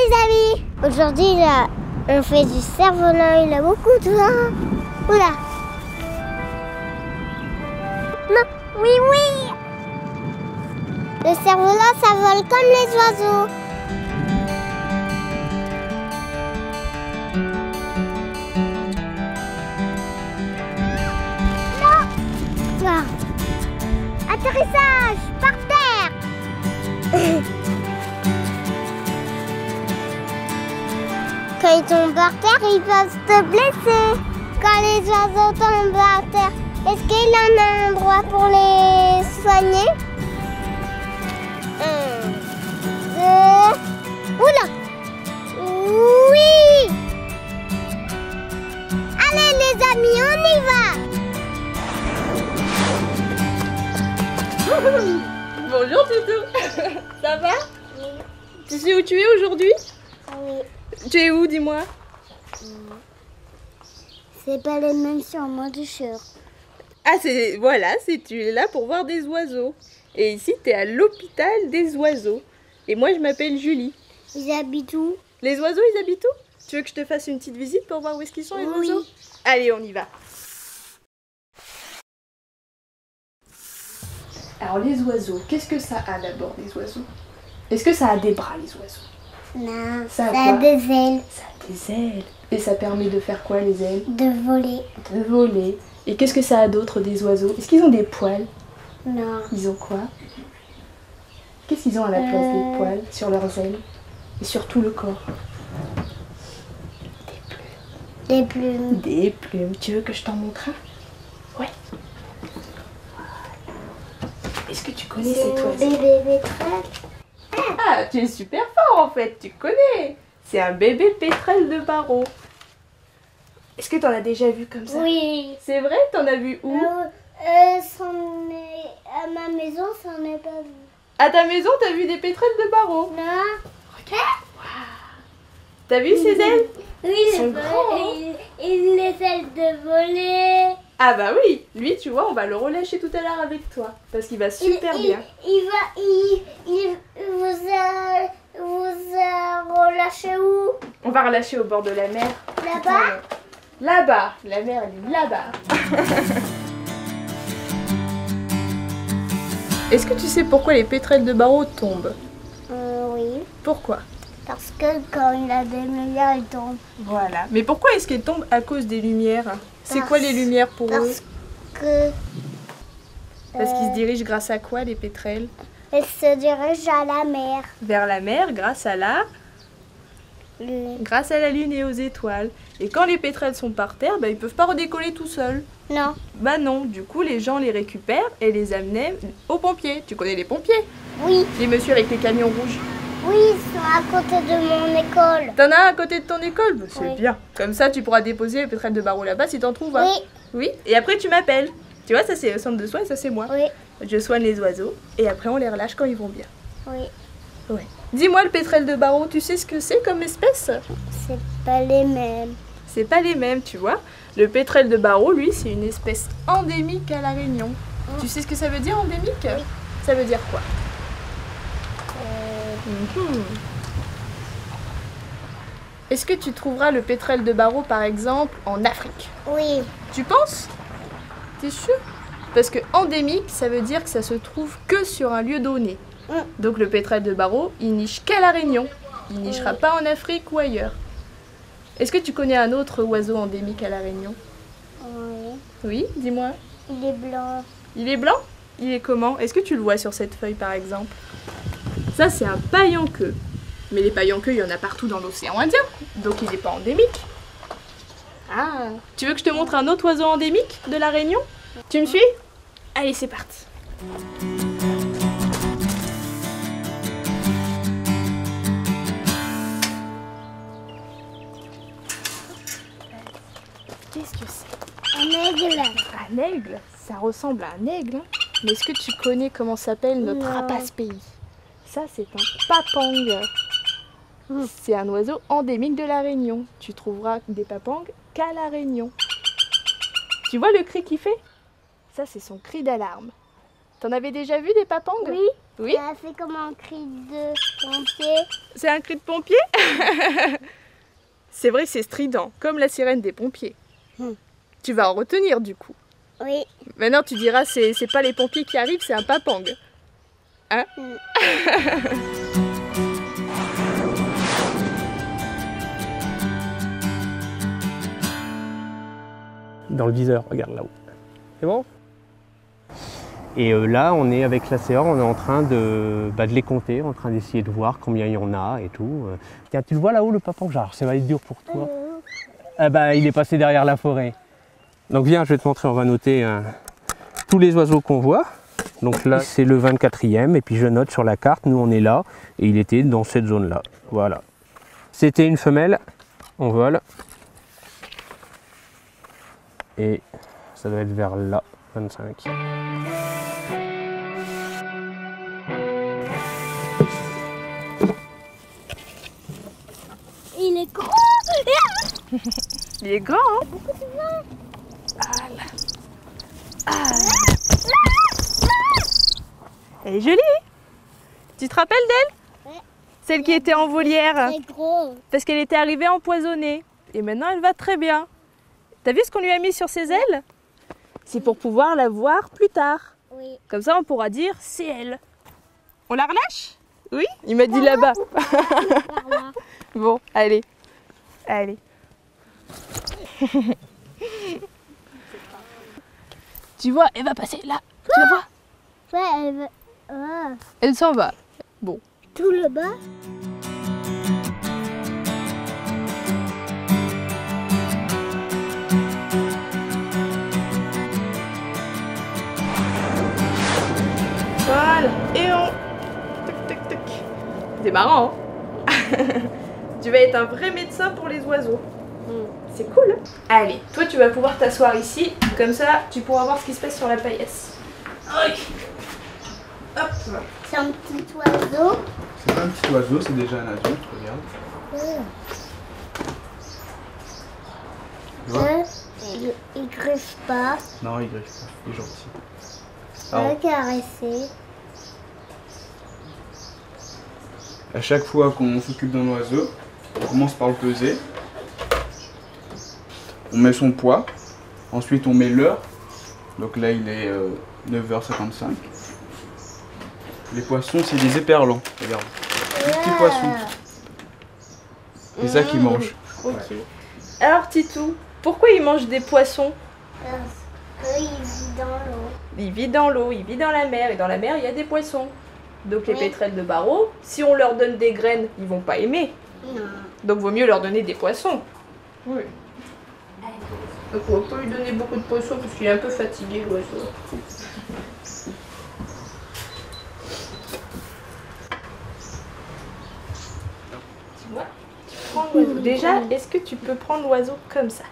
les amis. Aujourd'hui là, on fait du cerf-volant, il a beaucoup de vent. Oula. Non, oui, oui. Le cerf-volant, ça vole comme les oiseaux. Non. Ah. Atterrissage par terre. Quand ils tombent par terre, ils peuvent se blesser. Quand les oiseaux tombent par terre, est-ce qu'il y en a un endroit pour les soigner? 1, 2... Oula! Oui! Allez les amis, on y va! Bonjour Toutou. Ça va? Oui. Tu sais où tu es aujourd'hui? Oui. Tu es où, dis-moi? C'est pas les mêmes sur mon t-shirt. Ah, voilà, tu es là pour voir des oiseaux. Et ici, tu es à l'hôpital des oiseaux. Et moi, je m'appelle Julie. Ils habitent où? Les oiseaux, ils habitent où? Tu veux que je te fasse une petite visite pour voir où est-ce qu'ils sont, les oiseaux? Oui. Allez, on y va. Alors, les oiseaux, qu'est-ce que ça a d'abord, les oiseaux? Est-ce que ça a des bras, les oiseaux? Non, Ça a ça a quoi? des ailes. Ça a des ailes. Et ça permet de faire quoi, les ailes? De voler. De voler. Et qu'est-ce que ça a d'autre, des oiseaux? Est-ce qu'ils ont des poils? Non. Ils ont quoi? Qu'est-ce qu'ils ont à la place des poils sur leurs ailes? Et sur tout le corps? Des plumes. Des plumes. Tu veux que je t'en montre un? Ouais. Est-ce que tu connais cet oiseau? Bébé pétrel. Ah, tu es super fort en fait, tu connais. C'est un bébé pétrel de barreau. Est-ce que tu en as déjà vu comme ça? Oui. C'est vrai? T'en as vu où? À ma maison, ça n'en est pas vu. À ta maison, t'as vu des pétrels de barreau? Non. Regarde. Wow. T'as vu ses ailes? Oui, Ils sont grands, hein. il essaie de voler. Ah bah oui, lui tu vois, on va le relâcher tout à l'heure avec toi. Parce qu'il va super bien. Il vous a relâché où? On va relâcher au bord de la mer. Là-bas? Là-bas, la mer elle est là-bas. Est-ce que tu sais pourquoi les pétrels de barreau tombent? Oui. Pourquoi? Parce que quand il a des lumières, il tombe. Voilà. Mais pourquoi est-ce qu'ils tombent? À cause des lumières. C'est quoi les lumières pour eux? Parce qu'ils se dirigent grâce à quoi, les pétrels? Ils se dirigent à la mer. Vers la mer grâce à la lune et aux étoiles. Et quand les pétrels sont par terre, bah, ils peuvent pas redécoller tout seuls. Non. Bah non, du coup les gens les récupèrent et les amenaient aux pompiers. Tu connais les pompiers? Oui. Les messieurs avec les camions rouges. Oui, ils sont à côté de mon école. T'en as un à côté de ton école? Bah, c'est Oui. bien. Comme ça tu pourras déposer les pétrels de barreau là-bas si t'en trouves un. Oui. Oui. Et après tu m'appelles. Tu vois, ça c'est le centre de soins et ça c'est moi. Oui. Je soigne les oiseaux et après on les relâche quand ils vont bien. Oui. Ouais. Dis-moi, le pétrel de barreau, tu sais ce que c'est comme espèce? C'est pas les mêmes. C'est pas les mêmes, tu vois. Le pétrel de barreau, lui, c'est une espèce endémique à La Réunion. Tu sais ce que ça veut dire, endémique? Oui. Ça veut dire quoi? Est-ce que tu trouveras le pétrel de barreau, par exemple, en Afrique? Oui. Tu penses? T'es sûr? Parce que endémique, ça veut dire que ça se trouve que sur un lieu donné. Donc le pétrel de barreau, il niche qu'à La Réunion. Il nichera pas en Afrique ou ailleurs. Est-ce que tu connais un autre oiseau endémique à La Réunion? Oui. Oui, dis-moi. Il est blanc. Il est blanc? Il est comment? Est-ce que tu le vois sur cette feuille par exemple? Ça c'est un paillanqueux. Mais les paillanqueux, il y en a partout dans l'océan Indien. Donc il n'est pas endémique. Ah. Tu veux que je te montre un autre oiseau endémique de La Réunion? Tu me suis? Allez, c'est parti. Qu'est-ce que c'est? Un aigle. Un aigle? Ça ressemble à un aigle, hein. Mais est-ce que tu connais comment s'appelle notre Non. rapace pays? Ça, c'est un papang. C'est un oiseau endémique de La Réunion. Tu trouveras des papangs qu'à La Réunion. Tu vois le cri qu'il fait? Ça, c'est son cri d'alarme. T'en avais déjà vu des papangs? Oui. Oui. Ça fait comme un cri de pompier. C'est un cri de pompier? C'est vrai, c'est strident, comme la sirène des pompiers. Tu vas en retenir du coup. Oui. Maintenant tu diras, c'est pas les pompiers qui arrivent, c'est un papang. Hein? Dans le viseur, regarde là-haut. C'est bon? Et là, on est avec la CR, on est en train de les compter, en train d'essayer de voir combien il y en a et tout. Tiens, tu le vois là-haut, le papang? Genre, ça va être dur pour toi. Ah bah, il est passé derrière la forêt. Donc viens, je vais te montrer, on va noter tous les oiseaux qu'on voit. Donc là, c'est le 24e, et puis je note sur la carte, nous on est là, et il était dans cette zone-là. Voilà. C'était une femelle, on vole. Et ça doit être vers là, 25. Il est gros. Il est grand, hein? Ah là. Ah. Elle est jolie. Tu te rappelles d'elle? Ouais. Celle qui était en volière. C'est gros. Parce qu'elle était arrivée empoisonnée. Et maintenant, elle va très bien. T'as vu ce qu'on lui a mis sur ses ailes? C'est pour pouvoir la voir plus tard. Oui. Comme ça, on pourra dire c'est elle. On la relâche? Oui? Il m'a dit là-bas. Par là. Bon, allez. Allez. Tu vois, elle va passer là. Tu la vois? Ouais, elle veut. Ah. Elle s'en va. Bon. Tout le bas. Voilà. Et on... Toc, toc, toc. C'est marrant, hein? Tu vas être un vrai médecin pour les oiseaux. C'est cool. Allez, toi tu vas pouvoir t'asseoir ici. Comme ça, tu pourras voir ce qui se passe sur la paillasse. Ok. Hop. C'est un petit oiseau. C'est pas un petit oiseau, c'est déjà un adulte, regarde. Tu vois? Il griffe pas. Non, il griffe pas, il est gentil. On va caresser. À chaque fois qu'on s'occupe d'un oiseau, on commence par le peser. On met son poids. Ensuite, on met l'heure. Donc là, il est 9h55. Les poissons, c'est des éperlans. Regarde. Des petits poissons. C'est ça qu'ils mangent. Ok. Alors Titou, pourquoi il mange des poissons? Parce qu'il vit dans l'eau. Il vit dans l'eau, il vit dans la mer, et dans la mer il y a des poissons. Donc les Oui. pétrels de Barreau, si on leur donne des graines, ils vont pas aimer. Non. Donc vaut mieux leur donner des poissons. Oui. Donc on va pas lui donner beaucoup de poissons parce qu'il est un peu fatigué l'oiseau. Tu vois, tu prends l'oiseau. Déjà, est-ce que tu peux prendre l'oiseau comme ça?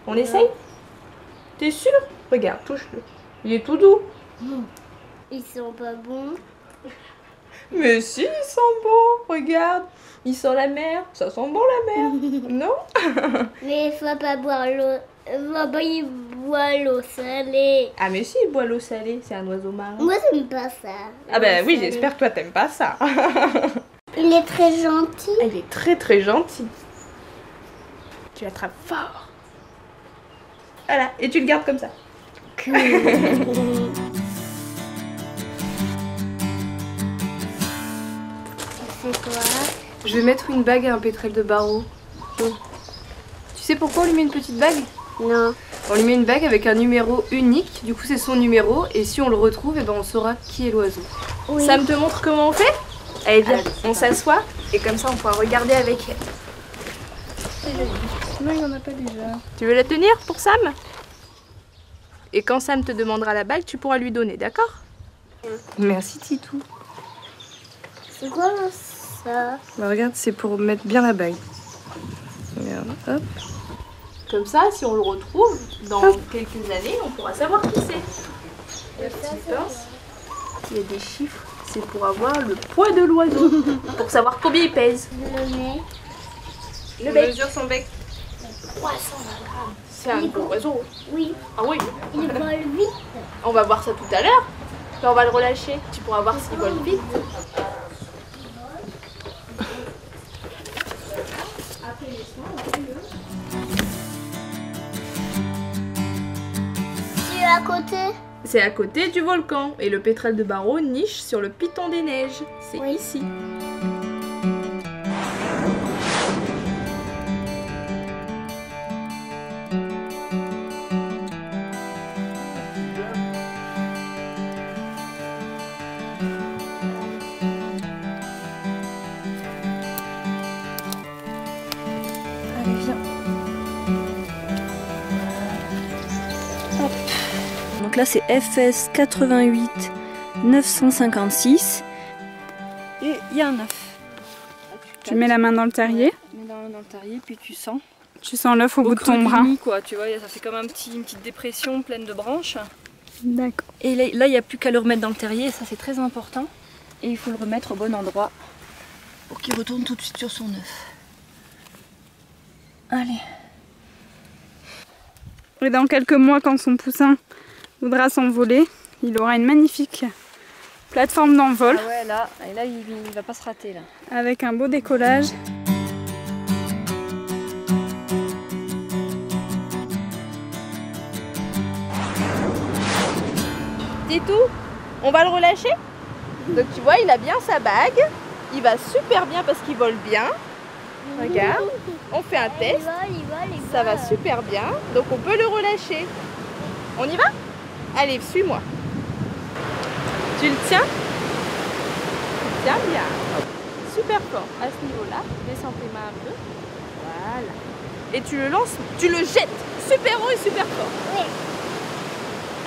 On essaye? T'es sûr? Regarde, touche-le. Il est tout doux. Ils sont pas bons. Mais si, il sent bon. Regarde, il sent la mer. Ça sent bon la mer. Non? Mais il faut pas boire l'eau. Il boit l'eau salée. Ah mais si, il boit l'eau salée. C'est un oiseau marin. Moi, j'aime pas ça. Ah ben L'eau oui, salée. j'espère que toi t'aimes pas ça. Il est très gentil. Il est très très gentil. Tu l'attrapes fort. Voilà, et tu le gardes comme ça. C'est quoi? Je vais mettre une bague à un pétrel de Barreau. Tu sais pourquoi on lui met une petite bague? Non. On lui met une bague avec un numéro unique. Du coup, c'est son numéro. Et si on le retrouve, eh ben, on saura qui est l'oiseau. Oui. Sam te montre comment on fait? Allez, viens, on s'assoit. Et comme ça, on pourra regarder avec elle. Non, il n'y en a pas déjà. Tu veux la tenir pour Sam? Et quand Sam te demandera la bague, tu pourras lui donner, d'accord? Merci Titou. C'est quoi ça? Bah regarde, c'est pour mettre bien la bague. Regarde, hop. Comme ça, si on le retrouve dans quelques années, on pourra savoir qui c'est. Il y a il y a des chiffres, c'est pour avoir le poids de l'oiseau, pour savoir combien il pèse. Le nez. Le bec. Mesure son bec. 300 grammes. C'est un gros oiseau. Oui. Ah oui. Il vole vite. On va voir ça tout à l'heure. Quand on va le relâcher, tu pourras voir s'il vole vite. C'est à côté. C'est à côté du volcan et le pétrel de Barreau niche sur le piton des neiges. C'est ici. Allez, viens. Hop. Donc là, c'est FS 88 956. Et il y a un œuf. Tu mets la main dans le terrier. Tu mets dans le terrier, puis tu sens. Tu sens l'œuf au bout de ton bras. Quoi, tu vois, ça fait comme une petite dépression pleine de branches. D'accord. Et là, il n'y a plus qu'à le remettre dans le terrier, et ça c'est très important. Et il faut le remettre au bon endroit pour qu'il retourne tout de suite sur son œuf. Allez. Et dans quelques mois, quand son poussin voudra s'envoler, il aura une magnifique plateforme d'envol. Ah ouais, là il va pas se rater là. Avec un beau décollage. C'est tout. On va le relâcher. Donc tu vois, il a bien sa bague. Il va super bien parce qu'il vole bien. Regarde, on fait un test. Il vole. Ça va super bien. Donc on peut le relâcher. On y va? Allez, suis-moi. Tu le tiens? Tu le tiens bien. Super fort. À ce niveau-là, descends tes mains un peu. Voilà. Et tu le lances, tu le jettes super haut et super fort. Oui.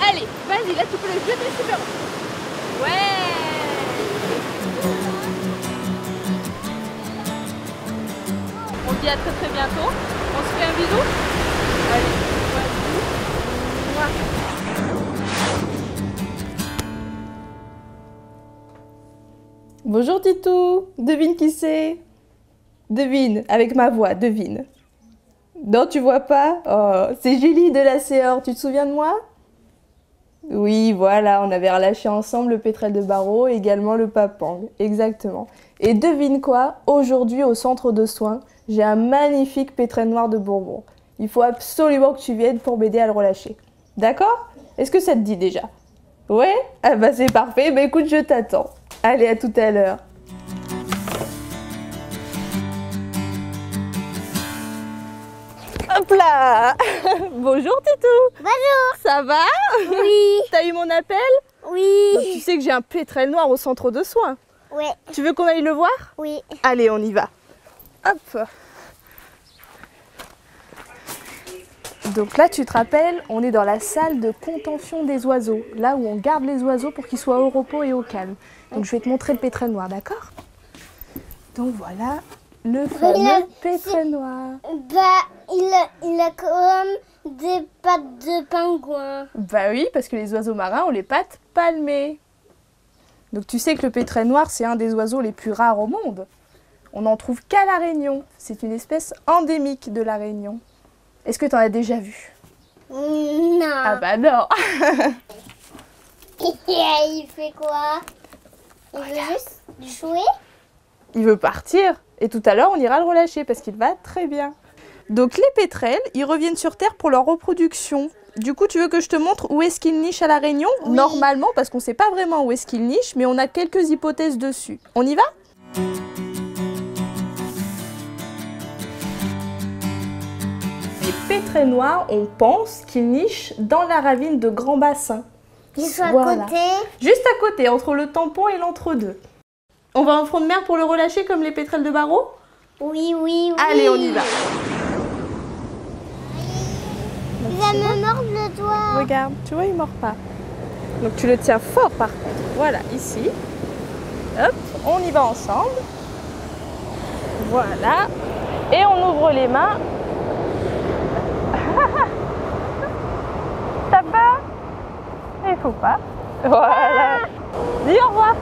Allez, vas-y, là tu peux le jeter super haut. Ouais. On se dit à très très bientôt. On se fait un bisou. Allez, bonjour Titou. Devine qui c'est? Devine, avec ma voix, devine. Non, tu vois pas? Oh, c'est Julie de la Céor, tu te souviens de moi? Oui, voilà, on avait relâché ensemble le pétrel de Barreau et également le papang, exactement. Et devine quoi? Aujourd'hui, au centre de soins, j'ai un magnifique pétrel noir de Bourbon. Il faut absolument que tu viennes pour m'aider à le relâcher. D'accord? Est-ce que ça te dit déjà? Ouais? Ah bah c'est parfait, bah écoute, je t'attends. Allez, à tout à l'heure. Hop là. Bonjour Titou. Bonjour. Ça va? Oui. T'as eu mon appel? Oui. Donc, tu sais que j'ai un pétrel noir au centre de soins. Oui. Tu veux qu'on aille le voir? Oui. Allez, on y va. Hop. Donc là, tu te rappelles, on est dans la salle de contention des oiseaux, là où on garde les oiseaux pour qu'ils soient au repos et au calme. Donc je vais te montrer le pétrel noir, d'accord? Donc voilà le fameux pétrel noir. Bah, il a comme des pattes de pingouin. Bah oui, parce que les oiseaux marins ont les pattes palmées. Donc tu sais que le pétrel noir, c'est un des oiseaux les plus rares au monde. On n'en trouve qu'à La Réunion. C'est une espèce endémique de La Réunion. Est-ce que tu en as déjà vu? Non. Ah bah non. Il fait quoi? Il veut juste jouer? Il veut partir. Et tout à l'heure, on ira le relâcher parce qu'il va très bien. Donc les pétrels, ils reviennent sur Terre pour leur reproduction. Du coup, tu veux que je te montre où est-ce qu'ils nichent à La Réunion? Oui. Normalement, parce qu'on ne sait pas vraiment où est-ce qu'ils nichent, mais on a quelques hypothèses dessus. On y va? Les pétrels noirs, on pense qu'ils nichent dans la ravine de Grand Bassin. Ils sont à Voilà. côté. Juste à côté, entre le tampon et l'entre-deux. On va en front de mer pour le relâcher comme les pétrels de Barreau? Oui, oui, oui. Allez, on y va. Il va me mordre le doigt. Regarde, tu vois, il ne mord pas. Donc tu le tiens fort par contre. Voilà, ici. Hop, on y va ensemble. Voilà. Et on ouvre les mains. T'as peur? Il faut pas. Voilà. Dis au revoir.